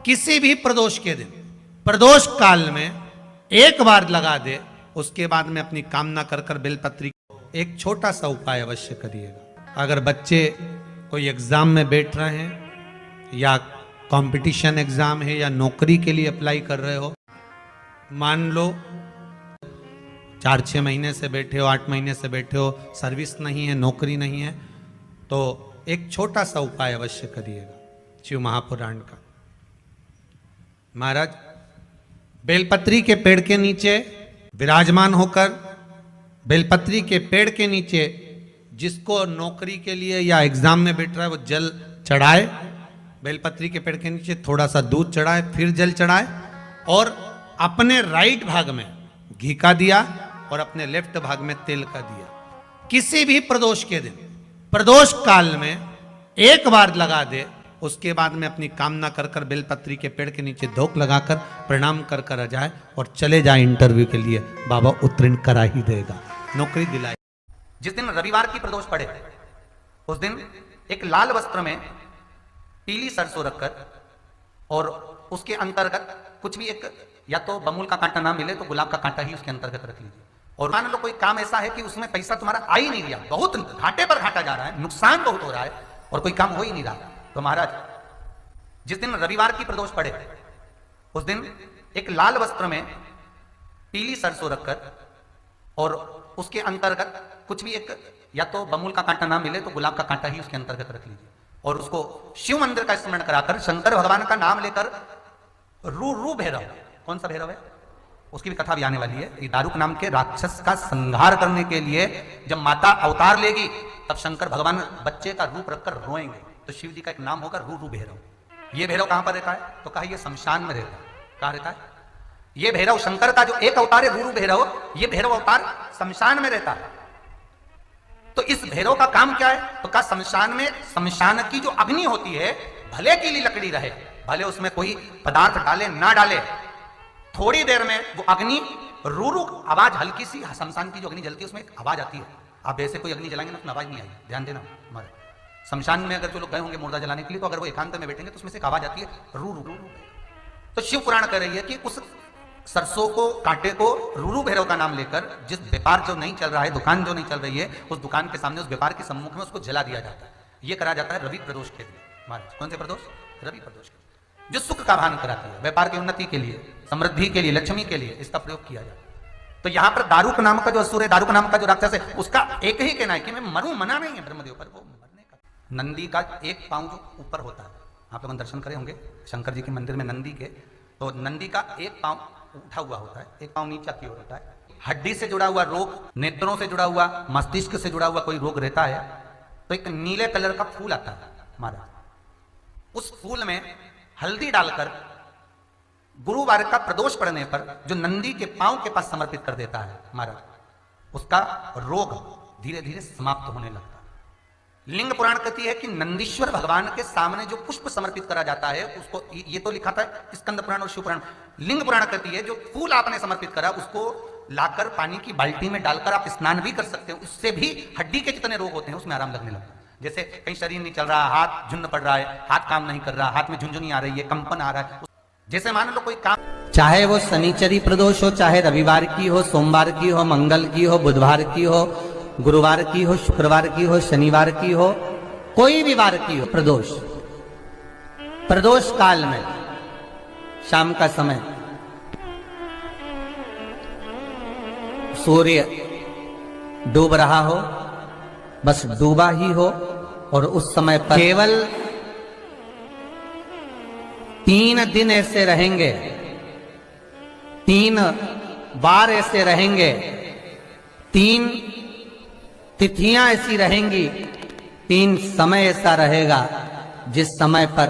किसी भी प्रदोष के दिन, प्रदोष काल में एक बार लगा दे, उसके बाद में अपनी कामना कर कर बेलपत्री एक छोटा सा उपाय अवश्य करिएगा। अगर बच्चे कोई एग्जाम में बैठ रहे हैं या कंपटीशन एग्जाम है या नौकरी के लिए अप्लाई कर रहे हो, मान लो 4-6 महीने से बैठे हो, 8 महीने से बैठे हो, सर्विस नहीं है, नौकरी नहीं है, तो एक छोटा सा उपाय अवश्य करिएगा शिव महापुराण का। महाराज बेलपत्री के पेड़ के नीचे विराजमान होकर, बेलपत्री के पेड़ के नीचे जिसको नौकरी के लिए या एग्जाम में बैठ रहा है वो जल चढ़ाए, बेलपत्री के पेड़ के नीचे थोड़ा सा दूध चढ़ाए, फिर जल चढ़ाए और अपने राइट भाग में घी का दिया और अपने लेफ्ट भाग में तेल का दिया। किसी भी प्रदोष के दिन, प्रदोष काल में एक बार लगा दे, उसके बाद में अपनी कामना कर कर बेलपत्री के पेड़ के नीचे धोख लगाकर प्रणाम कर कर आ जाए और चले जाए इंटरव्यू के लिए, बाबा उत्तीर्ण करा ही देगा, नौकरी दिलाए। जिस दिन रविवार की प्रदोष पड़े उस दिन एक लाल वस्त्र में पीली सरसों रखकर और उसके अंतर्गत कुछ भी एक, या तो बमूल का कांटा ना मिले तो गुलाब का कांटा ही उसके अंतर्गत रख लीजिए। और मान लो कोई काम ऐसा है कि उसमें पैसा तुम्हारा आ ही नहीं रहा, बहुत घाटे पर घाटा जा रहा है, नुकसान बहुत हो रहा है और कोई काम हो ही नहीं रहा, तो महाराज जिस दिन रविवार की प्रदोष पड़े उस दिन एक लाल वस्त्र में पीली सरसों रखकर और उसके अंतर्गत कुछ भी एक, या तो बमूल का कांटा ना मिले तो गुलाब का कांटा ही उसके अंतर्गत रख लीजिए और उसको शिव मंदिर का स्मरण कराकर शंकर भगवान का नाम लेकर रू भैरव, कौन सा भैरव है उसकी भी कथा भी आने वाली है। ये दारुक नाम के राक्षस का संहार करने के लिए जब माता अवतार लेगी तब शंकर भगवान बच्चे का रूप रखकर रोएंगे, तो शिव जी का एक नाम होगा रू भैरव। ये भैरव कहां पर रहता है तो कहा ये शमशान में रहता है। कहां रहता है ये भैरव? शंकर का जो एक अवतार है रू भैरव, ये भैरव अवतार शमशान में रहता है। तो इस भैरव का काम क्या है तो कहा शमशान में, शमशान की जो अग्नि होती है भले की ली लकड़ी रहे, भले उसमें कोई पदार्थ डाले ना डाले, थोड़ी देर में वो अग्नि रू आवाज, हल्की सी शमशान की जो अग्नि जलती है उसमें एक आवाज आती है। आप ऐसे कोई अग्नि जलाएंगे ना उसमें आवाज नहीं आई, ध्यान देना। हमारे शमशान में अगर जो लोग गए होंगे मुर्दा जलाने के लिए, तो अगर वो एकांत में बैठेंगे तो उसमें से एक आवाज आती है रू रू रू। तो शिव पुराण कह रही है कि उस सरसों को, कांटे को रू भैरव का नाम लेकर जिस व्यापार जो नहीं चल रहा है, दुकान जो नहीं चल रही है, उस दुकान के सामने, उस व्यापार के सम्मुख में उसको जला दिया जाता है। ये करा जाता है रवि प्रदोष के दिन। महाराज कौन से प्रदोष? रवि प्रदोष के, जो सुख का भान कराती है, व्यापार की उन्नति के लिए, समृद्धि के लिए, लक्ष्मी के लिए इसका प्रयोग किया जाता है। तो यहां पर दारुक नाम का जो असुर है, दारुक नाम का जो राक्षस है, उसका एक ही कहना है कि मैं मरूं, मना नहीं है ब्रह्मदेव पर, वो मरने का। नंदी का एक पांव जो ऊपर होता है, आप लोग दर्शन करे होंगे शंकर जी के मंदिर में नंदी के, तो नंदी का एक पांव उठा हुआ होता है, एक पांव नीचा की ओर होता है। हड्डी से जुड़ा हुआ रोग, नेत्रों से जुड़ा हुआ, मस्तिष्क से जुड़ा हुआ कोई रोग रहता है तो एक नीले कलर का फूल आता है महाराज, उस फूल में हल्दी डालकर गुरुवार का प्रदोष पड़ने पर जो नंदी के पांव के पास समर्पित कर देता है महाराज, उसका रोग धीरे धीरे समाप्त होने लगता है। लिंग पुराण कहती है कि नंदीश्वर भगवान के सामने जो पुष्प समर्पित करा जाता है उसको, ये तो लिखा था स्कंद पुराण और शिव पुराण, लिंग पुराण कहती है जो फूल आपने समर्पित करा उसको लाकर पानी की बाल्टी में डालकर आप स्नान भी कर सकते हो, उससे भी हड्डी के जितने रोग होते हैं उसमें आराम लगने लगता है। जैसे कहीं शरीर नहीं चल रहा, हाथ झुंड पड़ रहा है, हाथ काम नहीं कर रहा, हाथ में झुंझुनी आ रही है, कंपन आ रहा है, जैसे मान लो कोई काम, चाहे वो शनिचरी प्रदोष हो, चाहे रविवार की हो, सोमवार की हो, मंगल की हो, बुधवार की हो, गुरुवार की हो, शुक्रवार की हो, शनिवार की हो, कोई भी वार की हो, प्रदोष, प्रदोष काल में शाम का समय सूर्य डूब रहा हो, बस डूबा ही हो, और उस समय पर केवल 3 दिन ऐसे रहेंगे, 3 बार ऐसे रहेंगे, 3 तिथियां ऐसी रहेंगी, 3 समय ऐसा रहेगा जिस समय पर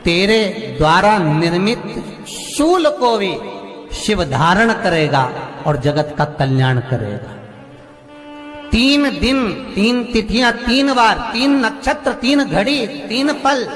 तेरे द्वारा निर्मित शूल को भी शिव धारण करेगा और जगत का कल्याण करेगा। 3 दिन, 3 तिथियां, 3 बार, 3 नक्षत्र, 3 घड़ी, 3 पल,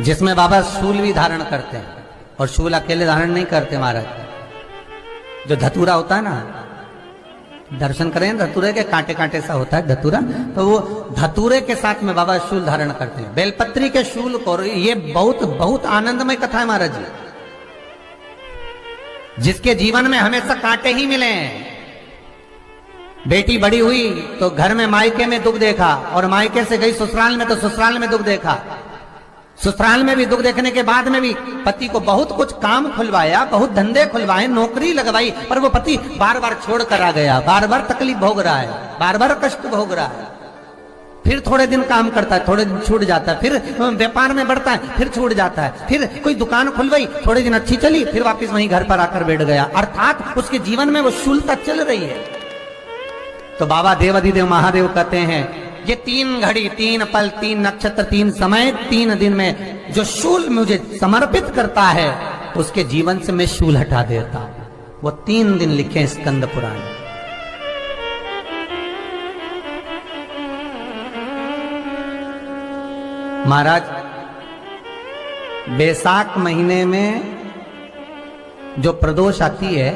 जिसमें बाबा शूल भी धारण करते हैं, और शूल अकेले धारण नहीं करते महाराज, जो धतूरा होता है ना, दर्शन करें धतूरे के, कांटे कांटे सा होता है धतूरा, तो वो धतूरे के साथ में बाबा शूल धारण करते हैं, बेलपत्री के शूल को। ये बहुत बहुत आनंदमय कथा है महाराज जी, जिसके जीवन में हमेशा कांटे ही मिले हैं। बेटी बड़ी हुई तो घर में मायके में दुख देखा, और मायके से गई ससुराल में तो ससुराल में दुख देखा। ससुराल में भी दुख देखने के बाद में भी पति को बहुत कुछ काम खुलवाया, बहुत धंधे खुलवाए, नौकरी लगवाई, पर वो पति बार बार छोड़ कर आ गया, बार बार तकलीफ भोग रहा है, बार बार कष्ट भोग रहा है। फिर थोड़े दिन काम करता है, थोड़े दिन छूट जाता है, फिर व्यापार में बढ़ता है, फिर छूट जाता है, फिर कोई दुकान खुलवाई, थोड़े दिन अच्छी चली, फिर वापस वहीं घर पर आकर बैठ गया। अर्थात उसके जीवन में वो शूलता चल रही है। तो बाबा देवाधिदेव महादेव कहते हैं, ये 3 घड़ी, 3 पल, 3 नक्षत्र, 3 समय, 3 दिन में जो शूल मुझे समर्पित करता है, उसके जीवन से मैं शूल हटा देता हूं। वो 3 दिन लिखे स्कंद पुराण। महाराज बैसाख महीने में जो प्रदोष आती है,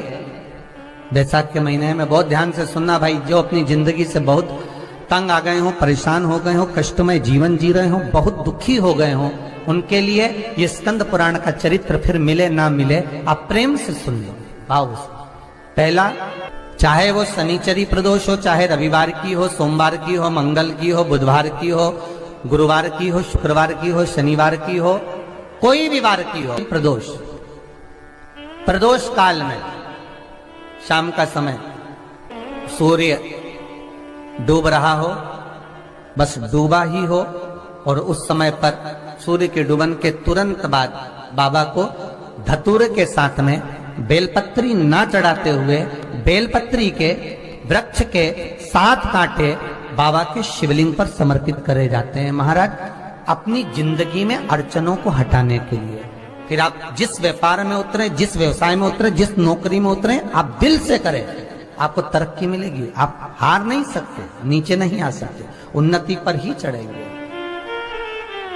बैसाख के महीने में बहुत ध्यान से सुनना भाई, जो अपनी जिंदगी से बहुत तंग आ गए हो, परेशान हो गए हो, कष्टमय जीवन जी रहे हो, बहुत दुखी हो गए हो, उनके लिए ये स्कंद पुराण का चरित्र फिर मिले ना मिले, आप प्रेम से सुन लो भाव से। पहला, चाहे वो शनिचरी प्रदोष हो, चाहे रविवार की हो, सोमवार की हो, मंगल की हो, बुधवार की हो, गुरुवार की हो, शुक्रवार की हो, शनिवार की हो, कोई भी वार की हो, प्रदोष, प्रदोष काल में शाम का समय सूर्य डूब रहा हो, बस डूबा ही हो, और उस समय पर सूर्य के डूबन के तुरंत बाद बाबा को धतूरे के साथ में बेलपत्री ना चढ़ाते हुए बेलपत्री के वृक्ष के 7 कांटे बाबा के शिवलिंग पर समर्पित करे जाते हैं महाराज, अपनी जिंदगी में अड़चनों को हटाने के लिए। फिर आप जिस व्यापार में उतरे, जिस व्यवसाय में उतरे, जिस नौकरी में उतरे, आप दिल से करें, आपको तरक्की मिलेगी। आप हार नहीं सकते, नीचे नहीं आ सकते, उन्नति पर ही चढ़ेंगे।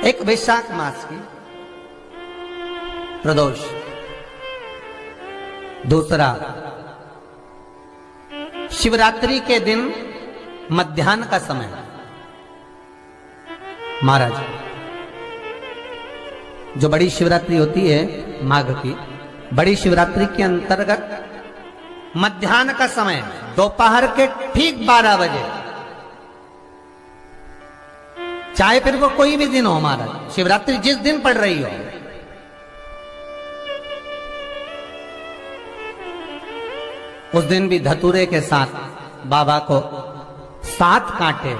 एक वैशाख मास की प्रदोष, दूसरा शिवरात्रि के दिन मध्याह्न का समय। महाराज जो बड़ी शिवरात्रि होती है माघ की, बड़ी शिवरात्रि के अंतर्गत मध्याह्न का समय, दोपहर के ठीक 12 बजे, चाहे फिर वो कोई भी दिन हो महाराज, शिवरात्रि जिस दिन पड़ रही हो, उस दिन भी धतूरे के साथ बाबा को 7 कांटे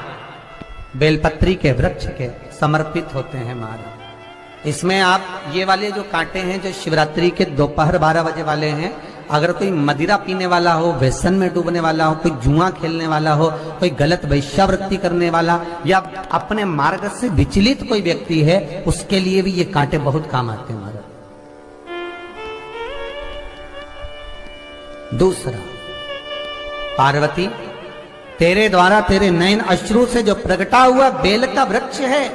बेलपत्री के वृक्ष के समर्पित होते हैं महाराज। इसमें आप ये वाले जो कांटे हैं, जो शिवरात्रि के दोपहर 12 बजे वाले हैं, अगर कोई मदिरा पीने वाला हो, व्यसन में डूबने वाला हो, कोई जुआ खेलने वाला हो, कोई गलत वैश्यावृत्ति करने वाला, या अपने मार्ग से विचलित कोई व्यक्ति है, उसके लिए भी ये कांटे बहुत काम आते हैं महाराज। दूसरा, पार्वती तेरे द्वारा तेरे नयन अश्रु से जो प्रगटा हुआ बेल का वृक्ष है,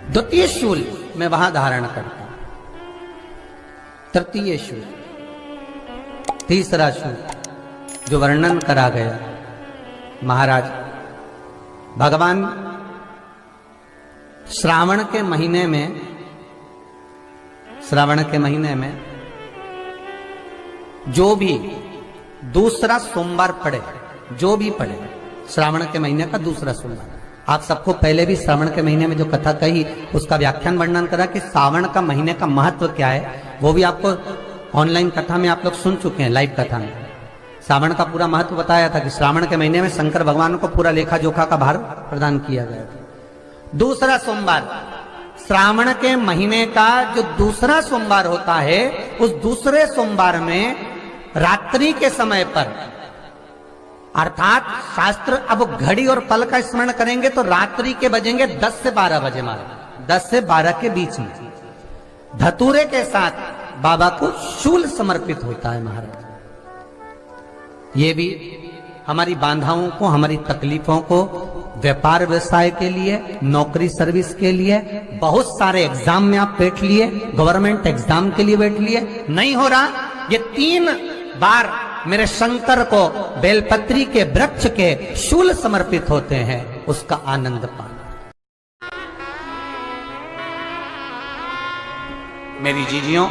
द्वितीय शूल मैं वहां धारण करता हूं, तृतीय शूल, तीसरा शूल जो वर्णन करा गया महाराज। भगवान श्रावण के महीने में, श्रावण के महीने में जो भी दूसरा सोमवार पड़े, जो भी पड़े, श्रावण के महीने का दूसरा सोमवार, आप सबको पहले भी श्रावण के महीने में जो कथा कही उसका व्याख्यान वर्णन करा कि श्रावण का महीने का महत्व क्या है, वो भी आपको ऑनलाइन कथा में आप लोग सुन चुके हैं, लाइव कथा में श्रावण का पूरा महत्व बताया था कि श्रावण के महीने में शंकर भगवान को पूरा लेखा जोखा का भार प्रदान किया गया था। दूसरा सोमवार, श्रावण के महीने का जो दूसरा सोमवार होता है, उस दूसरे सोमवार में रात्रि के समय पर, अर्थात शास्त्र अब घड़ी और पल का स्मरण करेंगे तो रात्रि के बजेंगे 10 से 12 बजे मारे, 10 से 12 के बीच में धतूरे के साथ बाबा को शूल समर्पित होता है महाराज। ये भी हमारी बाधाओं को, हमारी तकलीफों को, व्यापार व्यवसाय के लिए, नौकरी सर्विस के लिए, बहुत सारे एग्जाम में आप बैठ लिए, गवर्नमेंट एग्जाम के लिए बैठ लिए, नहीं हो रहा, ये 3 बार मेरे शंकर को बेलपत्री के वृक्ष के शूल समर्पित होते हैं, उसका आनंद पाना। मेरी जीजियों,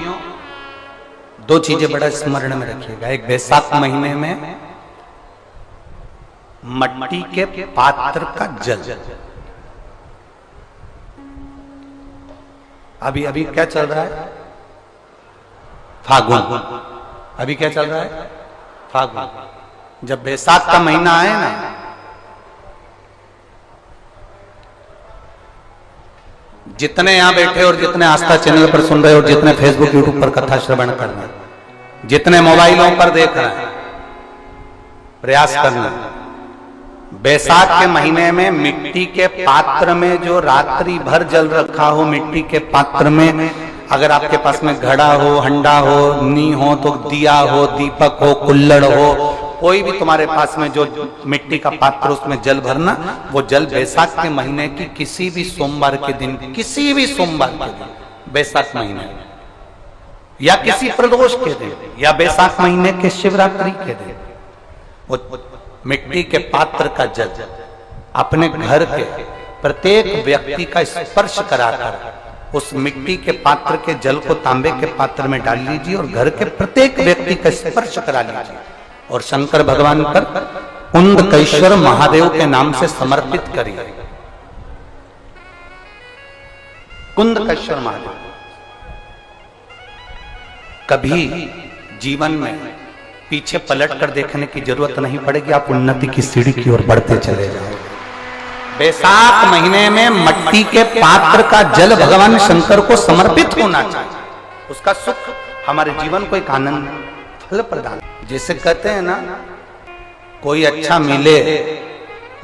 दो चीजें बड़ा स्मरण में रखिएगा। एक, बैसाख महीने में मट्टी के पात्र का जल। अभी अभी क्या चल रहा है? फागुन। अभी क्या चल रहा है? फागुन। जब बैसाख का महीना आए ना, जितने यहां बैठे और जितने आस्था चैनल पर सुन रहे और जितने फेसबुक यूट्यूब पर कथा श्रवण कर रहे, जितने मोबाइलों पर देख रहे हैं, प्रयास करना, बैसाख के महीने में मिट्टी के पात्र में जो रात्रि भर जल रखा हो, मिट्टी के पात्र में, अगर आपके पास में घड़ा हो, हंडा हो, नी हो, तो दिया हो, दीपक हो, कुल्लड़ हो, कोई भी तुम्हारे पास में जो मिट्टी का पात्र, उसमें जल भरना। वो जल बैसाख के महीने की किसी भी सोमवार के दिन, किसी भी सोमवार के दिन, बैसाख महीने या किसी प्रदोष के दिन या बैसाख महीने के शिवरात्रि के दिन, वो मिट्टी के पात्र का जल अपने घर के प्रत्येक व्यक्ति का स्पर्श कराकर उस मिट्टी के पात्र के जल को तांबे के पात्र में डाल लीजिए और घर के प्रत्येक व्यक्ति का स्पर्श करा लीजिए और शंकर भगवान पर कुंदकेश्वर महादेव के नाम से समर्पित करिए। कुंदकेश्वर महादेव। कभी जीवन में पीछे पलट कर देखने की जरूरत नहीं पड़ेगी, आप उन्नति की सीढ़ी की ओर बढ़ते चले जाओगे। बैसाख महीने में मट्टी के पात्र का जल भगवान शंकर को समर्पित होना चाहिए। उसका सुख हमारे जीवन को एक आनंद फल प्रदान। जैसे कहते हैं ना, कोई अच्छा मिले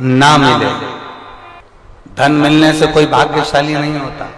ना मिले, धन मिलने से कोई भाग्यशाली नहीं होता।